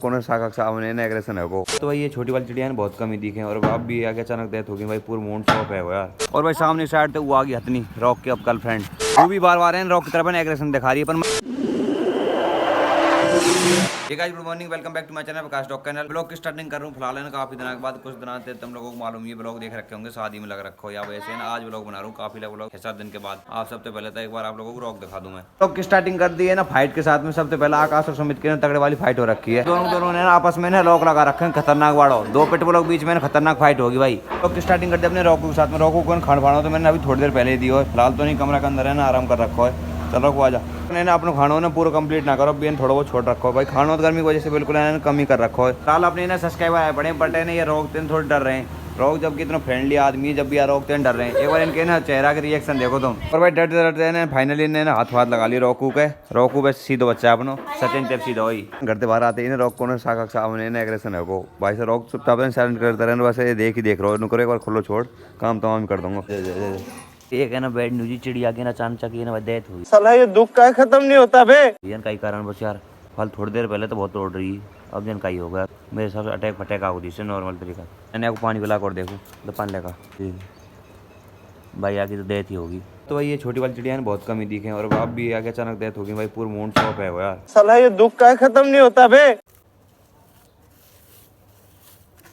को ना सामने एग्रेशन है को। तो भाई ये छोटी वाली चिड़िया बहुत कम ही दिखे और अब भी आगे अचानक डेथ होगी भाई, पूरा मूड शॉप है वो यार। और भाई सामने साइड तो वो आ गई हथनी रॉक के अब गर्लफ्रेंड, वो भी बार बार है रॉक की तरफ एग्रेशन दिखा रही है। पर guys good morning, welcome back to my channel Prakash dog channel. Blog की स्टार्टिंग कर रहा हूँ फिलहाल है ना, काफी दिनों के बाद कुछ दिन आते तुम लोगों को मालूम ये ब्लॉग देख रखे होंगे, शादी में लग रखो या वैसे ना आज ब्लॉग बना रहा हूँ काफी ब्लॉग 6-7 दिन के बाद। आप सबसे पहले तो एक बार आप लोगों को रॉक दिखा दूं मैं। ब्लॉग की स्टार्टिंग कर दी है ना फाइट के साथ में। सबसे पहले आकाश और सुमित की ना तगड़े वाली फाइट हो रखी है। दोनों ने आपस में ना लॉक लगा रखे हैं, खतरनाक वाड़ो दो पिटबुल के बीच में खतरनाक फाइट होगी भाई। ब्लॉग की स्टार्टिंग कर दी अपने रॉकू के साथ में। रॉकू को खाना खाना तो मैंने अभी थोड़ी देर पहले ही दी हो, फिलहाल तो नहीं कमरा के अंदर है ना आराम कर रखो है। चलो को आजा मैंने अपने खानों ने पूरा कंप्लीट ना करो, बेन थोड़ा बहुत छोड़ रखो है भाई। खानों तो गर्मी की वजह से बिल्कुल कम ही कर रखो है। फिलहाल अपने ना सब्सक्राइबर आए बड़े बट है ना ये रोकते हैं थोड़े डर रहे हैं। रोक जब कि इतना फ्रेंडली आदमी है, जब भी यार रोकते हैं डर रहे हैं। एक बार इनके ना चेहरा के रिएक्शन देखो तुम। और भाई डरते डरते ना फाइनली इन्हें ना हाथ लगा लिया रोकू के। रोकू बस सीधो बच्चा है अपनो सचिन टेप सीधा वही घर से बाहर आते ही ना रोक को ना सामने एग्रेशन है को भाई से रोक चुपचाप साइलेंट करते रहे। बस ये देख ही रहो नुकरो, एक बार खुलो छोड़ काम तमाम कर दूंगा। एक है ना बैड न्यूज चिड़िया की ना अचानक ना डेथ हुई। साला ये दुख का खत्म नहीं होता बे। जन का ही कारण बस यार, फल थोड़ी देर पहले तो बहुत तोड़ रही, अब जन का ही हो गया मेरे हिसाब से अटैक फटैक आगो जिससे नॉर्मल तरीका। मैंने आपको पानी पिला कर देखूँ तो पानी लेगा भाई आगे तो डेथ ही होगी। तो भाई ये छोटी वाली चिड़िया बहुत कम ही दिखे और अब भी आगे अचानक डेथ होगी भाई, पूरा मूड शॉप है वो यार। साला ये दुख का खत्म नहीं होता बे।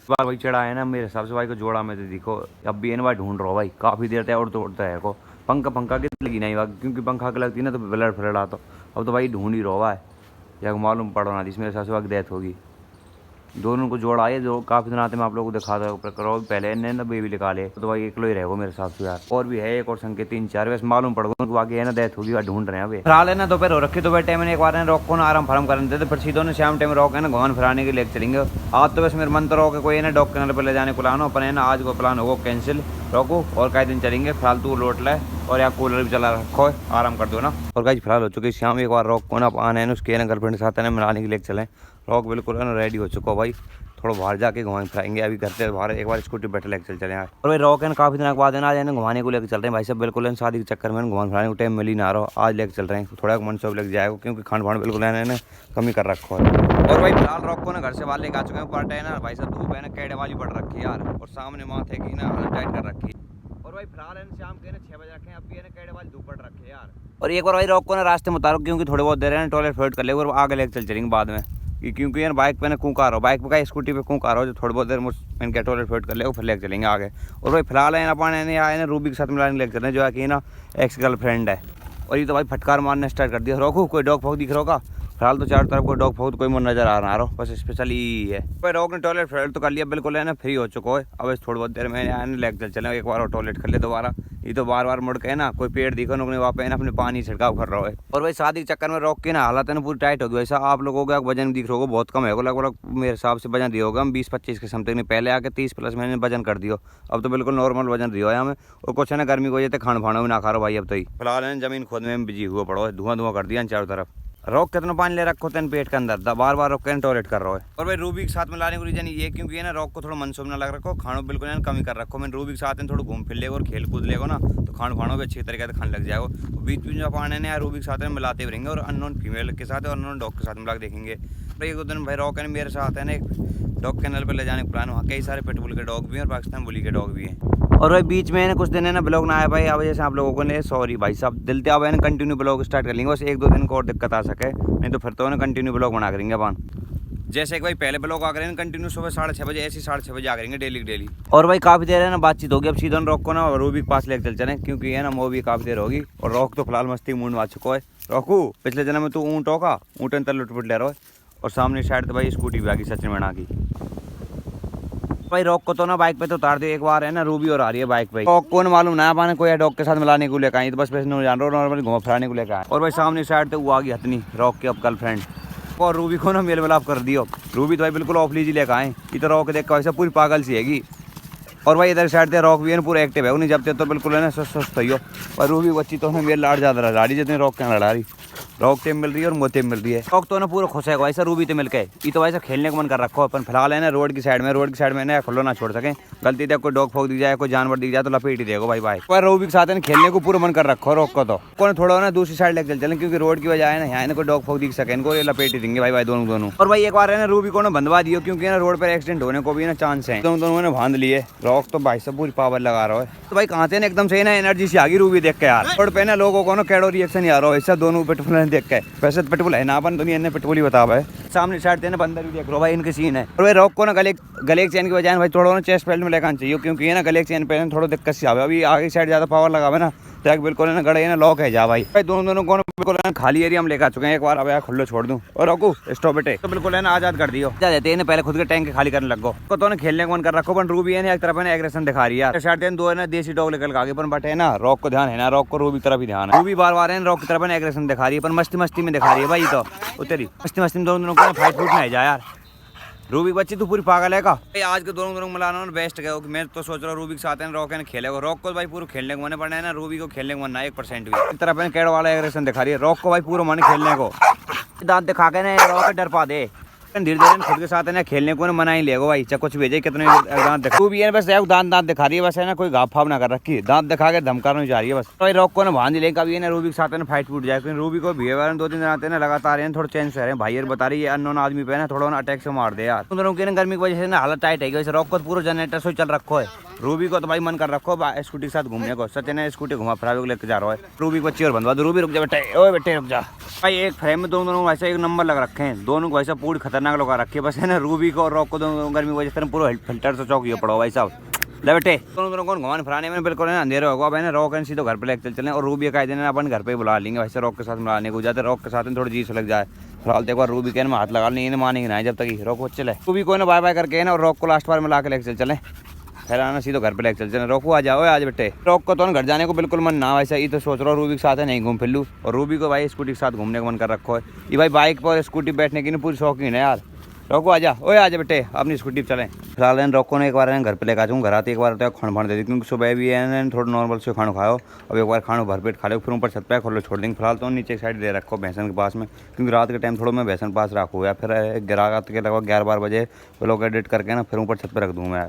बार भाई चढ़ा है ना मेरे हिसाब से भाई को जोड़ा में तो दिखो अब भी इन बार ढूंढ रहा भाई, काफी देर तक और तोड़ता है को। पंखा की लगी नहीं भाई, क्योंकि पंखा की लगती ना तो ब्लड फ्लड आता। अब तो भाई ढूंढ ही रहा है या मालूम पड़ा ना जिसमें हिसाब से वक्त डेथ होगी। दोनों को जोड़ा है जो काफी दिन आते मैं आप लोगों को दिखा दो पहले इन्हें ना बेबी निकाले तो भाई एक ही रहेगा मेरे हिसाब से यार। और भी है एक और संख्या 3-4 वैसे मालूम पड़ गया आगे है ना डेथ होगी, ढूंढ रहे हैं अभी फिलहाल है ना। दोपहर हो रखी दोपहर टाइम में एक बार रॉक को ना आराम फराम करने देते, फिर सीधो ने शाम टाइम रॉक है ना घुमान फिराने के लिए चलेंगे। आज तो वैसे मेरे मन तो रॉक है कोई है ना डॉग कैनल पर ले जाने को प्लान हो, पर है ना आज को प्लान होगा कैंसिल रॉको और कई दिन चलेंगे। फिलहाल तू लौट लाए और यहाँ कूलर भी चला रखो है, आराम कर दो ना। और गाइस फिलहाल हो चुकी शाम, एक बार रॉक को ना आने है उसके गर्लफ्रेंड के साथ है ना मिलाने के लिए चलें। रॉक बिल्कुल है ना रेडी हो चुका भाई, थोड़ा बाहर जाके घुमाएंगे फिराएंगे। अभी घर से बाहर एक बार स्कूटी बैठे लेके चले यार। और भाई रॉक है ना काफी दिनों के बाद है ना आज घुमाने को लेकर चल रहे हैं भाई सब। बिल्कुल है शादी के चक्कर में घुमाने फिराने को टाइम मिल ही ना रहा, आज लेके चल रहे हैं। थोड़ा मन सब लेके जाएगा क्योंकि खान पान बिल्कुल है ना कमी कर रखो है। और भाई फिलहाल रॉक को ना घर से बाहर लेके आ चुके हैं। पार्ट है ना भाई साहब धूप है ना कैडे वाली पड़ रखी है यार, और सामने माथे की ना हालत टाइट कर रखी है। और भाई फिलहाल है शाम के ना 6 बजे रखे हैं, अब भी है ना कैडे वाली धूप पड़ रखी है यार। और एक बार भाई रॉक को ना रास्ते में उतारो क्योंकि थोड़े बहुत देर है ना टॉयलेट फ्लोट कर ले और आगे लेके चलेंगे बाद में, क्योंकि यार बाइक पे ना कूक आ रहा हो, बाइक पे का स्कूटी पे कूक आ रहा हो जो थोड़ी बहुत देर इनके टॉयलेट फ्लोट कर ले फिर लेके चलेंगे आगे। और भाई फिलहाल है ना अपन आए ना रूबी के साथ मिलाने लेके चल रहे हैं जो है कि ना एक्स गर्लफ्रेंड है। और ये तो भाई फटकार मारने स्टार्ट कर दिया। रोको कोई डॉग फॉग दिख रहा होगा, फिलहाल तो चारों तरफ कोई डॉग फॉग कोई मन नजर आ रहा है, बस स्पेशल ही है। भाई रॉक ने टॉयलेट फ्लोट तो कर लिया बिल्कुल है ना फ्री हो चुका है। अब थोड़ी बहुत देर में आने लेके चले एक बार और टॉयलेट कर ले दोबारा। ये तो बार बार मुड़ के ना कोई पेड़ दिखो नुकने वहाँ पे ना अपने पानी छिड़काव कर रहा है। और भाई शादी के चक्कर में रॉक की ना हालत है ना पूरी टाइट हो गई। ऐसा आप लोगों का वजन दिख रहा होगा बहुत कम है, लगभग मेरे हिसाब से वजन दिया होगा हम 20-25 के समथिंग ने, पहले आके 30+ मैंने वजन कर दिया। अब तो बिल्कुल नॉर्मल वजन दिया है हमें। और कुछ है ना गर्मी की वजह से खाना फाना भी ना खा रहा भाई। अब तो ही फिलहाल है जमीन खोद में बिजी हुआ पड़ो है, धुआं कर दिया चारों तरफ। रॉक कितना पानी ले रखो तेन पेट के अंदर बार बार रॉक टॉयलेट कर रहा है। और भाई रूबी के साथ में लाने को रीजन ये क्योंकि है ना रॉक को थोड़ा मनसूब ना लग रखो, खानों बिल्कुल है कमी कर रखो। मैं रूबी के साथ थोड़ा घूम फिर लेगा और खेल कूद लेगा ना तो खान खानों भी अच्छी तरीके से खाने लग जाएगा। तो बीच बीच में पाने ने रूबी के साथ में मिलाते भी रहेंगे और अननोन फीमेल के साथ और अननोन डॉग के साथ मिला देखेंगे। तो एक दो दिन भाई रॉक है मेरे साथ है ना एक डॉग कैनल पर ले जाने का प्लान, वहाँ कई सारे पिटबुल के डॉग भी हैं और पाकिस्तान बुली के डॉग भी हैं। और भाई बीच में कुछ दिन है ना ब्लॉग ना आया भाई, अब जैसे आप लोगों को ने सॉरी भाई साहब दिल से अब है ना कंटिन्यू ब्लॉग स्टार्ट कर लेंगे, बस 1-2 दिन को और दिक्कत आ सके, नहीं तो फिर तो ना कंटिन्यू ब्लॉग बना करेंगे अपन। जैसे कि भाई पहले ब्लॉग आ करेंगे कंटिन्यू सुबह 6:30 बजे, ऐसे 6:30 बजे आ करेंगे डेली। और भाई काफ़ी देर है ना बातचीत होगी, अब सीधन रॉक को ना रूबी के पास लेकर चल चलें क्योंकि है ना वो भी काफ़ी देर होगी। और रॉक तो फिलहाल मस्ती मूड में आ चुका है। रॉकू पिछले जन्म में तू ऊँट होगा, ऊँट अंतर लुटपुट ले रहा है। और सामने साइड तो भाई स्कूटी भी आ गई सचिन मीणा की। भाई रॉक को तो ना बाइक पे तो उतार दे एक बार है ना, रूबी और आ रही है बाइक पे। रॉक को मालूम ना पाने कोई डॉग के साथ मिलाने को लेकर आई, तो बस जान रहा हूँ नॉर्मली घुमा फिराने को लेकर आए। और भाई सामने साइड तो वो आ गई हथनी रॉक की अब गर्लफ्रेंड, और रूबी को ना मेल मिलाप कर दियो। रूबी तो भाई बिल्कुल ऑफ लीजिए लेकर आए, ये तो रॉक देख वैसे पूरी पागल सी हैगी। और भाई इधर साइड से रॉक भी है ना पूरा एक्टिव है, उन्हें जब तो बिल्कुल है ना सुस्त हो। और रूबी बच्ची तो मेरे लाड़ ज़्यादा लड़ा रही जितने रॉक के लड़ा रही। रॉक टेम मिल रही है और मोतेम मिल रही है। रॉक तो ना पूरा खुश है भाई सर रूबी तो मिलके ये तो वैसे खेलने को मन कर रखो अपन फिलहाल है ना रोड की साइड में ना खुलो ना छोड़ सके। गलती से कोई डॉग फोक दिख जाए कोई जानवर दिख जाए तो लपेट ही देगा भाई भाई। पर रूबी के साथ है खेलने को पूरा मन कर रखो रॉक को तो कौन थोड़ा ना दूसरी साइड लेकर चले क्योंकि रोड की वजह है ना यहाँ ना कोई डॉग फोक दिख सके इनको लपेट ही देंगे भाई दोनों। और भाई एक बार है ना रूबी को ना बंधवा दियो क्योंकि ना रोड पर एक्सीडेंट होने को भी ना चांस है। दोनों ने बांध लिए। रॉक तो भाई सब पूरी पावर लगा रहा है तो भाई कहाँ से ना एकदम से ना एनर्जी से आ गई रूबी देख के यार। रोड पे ना लोगों को ना कैडो रिएक्शन ही आ रहा है ऐसा दोनों पिटबुल ने देख के। वैसे तो पिटबुल है ना अपन दुनिया ने पिटबुल ही बता है। सामने साइड देने बंदर भी देख लो भाई इनके सीन है। और भाई रॉक को ना गले के चैन की बजाय भाई थोड़ा ना चेस्ट बेल्ट में लेकर चाहिए क्योंकि ये ना गले के चैन पे थोड़ा दिक्कत से आवे। अभी आगे साइड ज्यादा पावर लगा ना टैग बिल्कुल ना गड़े ना लॉक है जा भाई दोनों को बिल्कुल खाली एरिया में लेकर चुके हैं। एक बार अब खुल्लो छोड़ दूं और रोकू स्टॉप बेटे तो बिल्कुल है ना आजाद कर दियो जा देते हैं पहले खुद के टैंक खाली करने लगो तो ना खेलने को मन कर रखो। पर रूबी है ना एक तरफ है ना एग्रेशन दिखा रही है साइड दो है ना देसी डॉग निकल आगे पर बट है ना रॉक को ध्यान है ना रॉक को रूबी तरफ ही ध्यान है। रूबी बार है रॉक की तरफ है ना एग्रेशन दिखा रही है पर मस्ती में दिखा रही है भाई तो तेरी मस्ती में दोनों को फाइट फूट नहीं जाए यार। रूबी बच्ची तू पूरी पागल है का आज के दोनों मिलाना बेस्ट गया मैं तो सोच रहा हूँ रूबी के साथ है रॉक है खेलेगा। रॉक को भाई पूरा खेलने को मन पड़ना है ना रूबी को खेलने को मन ना 1% भी एक तरफ है कैड वाला एग्रेशन दिखा रही है। रॉक को भाई पूरा मन खेलने को दांत दिखा के ना रॉक डर पा दे धीरे धीरे खुद के साथ है ना खेलने को ना मना ही लेगा भाई चाहे कुछ भेजे कितने दांत दिखा रूबी है बस दांत दिखा रही है बस है ना कोई घाव फाव ना कर रखी दांत दिखा के धमकाना जा रही है बस। भाई रॉक को ना बांध ले कभी ना रूबी के साथ है ना फाइट फूट जाए क्योंकि रूबी को बिहेवियर 2-3 दिन आते हैं ना लगातार है थोड़ा चेंज कर रहे हैं भाई बता रही है अननोन आदमी पे ना थोड़ा ना अटैक से मार दे यार। उन दोनों की ना गर्मी की वजह से ना हालत टाइट है वैसे रॉक को पूरा जनरेटर से चल रखो है। रूबी को तो भाई मन कर रखो स्कूटी के साथ घूमने को सच ने स्कूटी घुमा फिरा लेकर जा रहा है। रूबी को चेयर बंधवा दो रूबी रुक जा बेटे ओए बेटे रुक जा भाई एक फ्रेम में दोनों वैसे एक नंबर लग रखे हैं दोनों को वैसा पूरी खतरनाक लगा रखे बस है ना रूबी को और रॉक को दोनों गर्मी की वजह से पूरा फिल्टर से चौक पड़ो भाई साहब ले बेटे दोनों को घुमाने फिराने में बिल्कुल अंधेरा होगा भाई ना रॉक एंड सीधो घर पे लेकर चले और रूबी का दिन अपन घर पे बुला लेंगे वैसे रॉक के साथ मिलाने को जाते रॉक के साथ थोड़ी जीस लग जाए। फिलहाल एक बार रूबी के हाथ लगा लेंगे मानेंगे ना जब तक रॉक को चले रूबी को ना बाय बाय करके ना और रॉक को लास्ट बार मिला के लेकर चले फिर आना सीधो घर पे लेकर चले। रॉक को आ जाओ आज बेटे रॉक को तो घर जाने को बिल्कुल मन ना वैसा ये तो सोच रहा हूँ रूबी के साथ है नहीं घूम फिर लूँ और रूबी को भाई स्कूटी के साथ घूमने का मन कर रखो है। ये भाई बाइक पर स्कूटी बैठने की ना पूरी शौकीन है यार। रोको आजा ओए आजा बेटे अपनी स्कूटी चलें। फिलहाल रोको ने एक बार घर पे लेकर आऊँ घर आते एक बार तो खाना भाण दे दी क्योंकि सुबह भी है थोड़ा नॉर्मल से खाना खाओ अब एक बार खाना भरपेट खा लो फिर ऊपर छत पे खोलो छोड़ देंगे। फिलहाल तो नीचे साइड दे रखो भैंसन के पास में क्योंकि रात के टाइम थोड़ा मैं भैंसन पास रखूँ या फिर 11 के लगभग 11-12 बजे लोग एडिट करके ना फिर ऊपर छत पे रख दूँ मैं।